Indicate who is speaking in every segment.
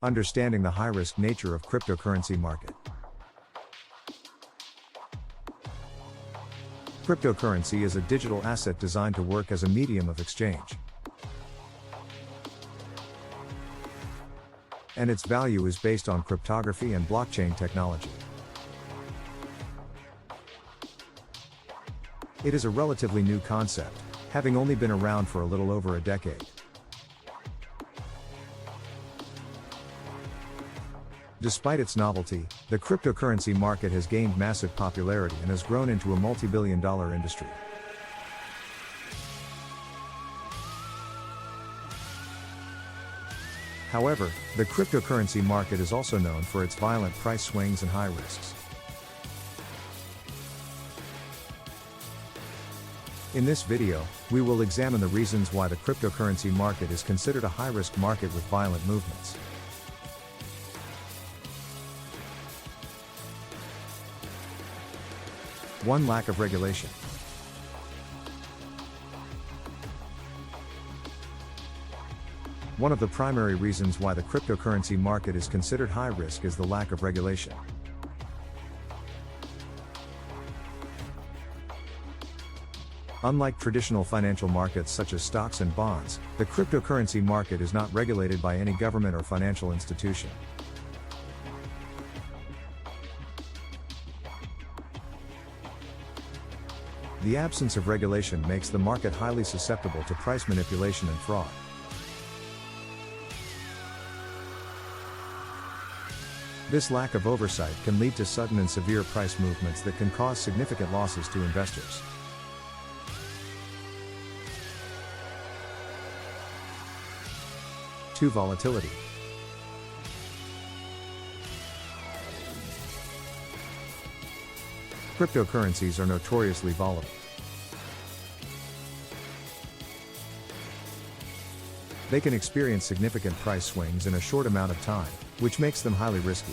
Speaker 1: Understanding the high-risk nature of cryptocurrency market. Cryptocurrency is a digital asset designed to work as a medium of exchange. And its value is based on cryptography and blockchain technology. It is a relatively new concept, having only been around for a little over a decade. Despite its novelty, the cryptocurrency market has gained massive popularity and has grown into a multi-billion-dollar industry. However, the cryptocurrency market is also known for its violent price swings and high risks. In this video, we will examine the reasons why the cryptocurrency market is considered a high-risk market with violent movements. 1. Lack of regulation. One of the primary reasons why the cryptocurrency market is considered high risk is the lack of regulation. Unlike traditional financial markets such as stocks and bonds, the cryptocurrency market is not regulated by any government or financial institution. The absence of regulation makes the market highly susceptible to price manipulation and fraud. This lack of oversight can lead to sudden and severe price movements that can cause significant losses to investors. Two. Volatility. Cryptocurrencies are notoriously volatile. They can experience significant price swings in a short amount of time, which makes them highly risky.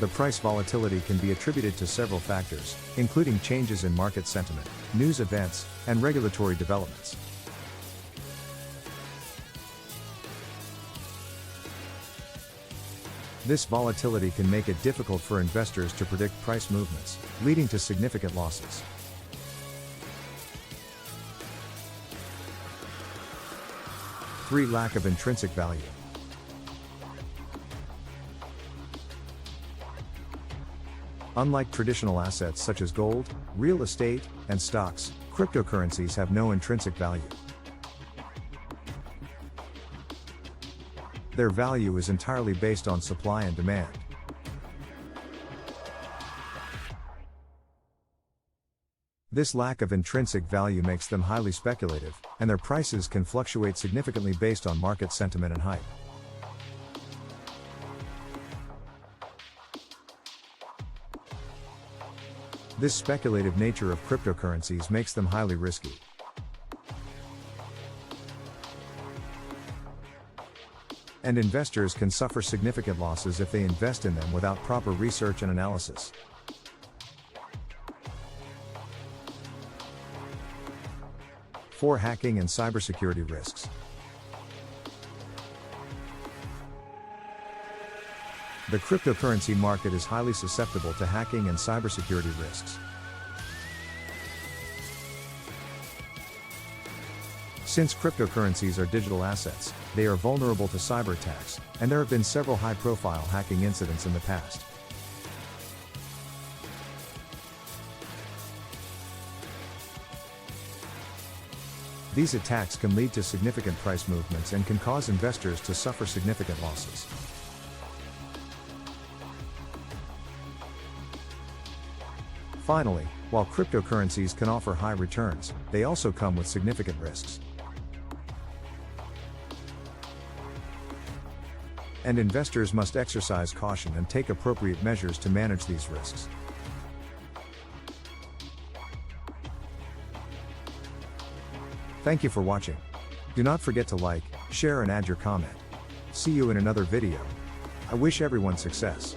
Speaker 1: The price volatility can be attributed to several factors, including changes in market sentiment, news events, and regulatory developments. This volatility can make it difficult for investors to predict price movements, leading to significant losses. 3. Lack of intrinsic value. Unlike traditional assets such as gold, real estate, and stocks, cryptocurrencies have no intrinsic value. Their value is entirely based on supply and demand. This lack of intrinsic value makes them highly speculative, and their prices can fluctuate significantly based on market sentiment and hype. This speculative nature of cryptocurrencies makes them highly risky. And investors can suffer significant losses if they invest in them without proper research and analysis. 4. Hacking and cybersecurity risks. The cryptocurrency market is highly susceptible to hacking and cybersecurity risks. Since cryptocurrencies are digital assets, they are vulnerable to cyber attacks, and there have been several high-profile hacking incidents in the past. These attacks can lead to significant price movements and can cause investors to suffer significant losses. Finally, while cryptocurrencies can offer high returns, they also come with significant risks. And investors must exercise caution and take appropriate measures to manage these risks. Thank you for watching. Do not forget to like, share and add your comment. See you in another video. I wish everyone success.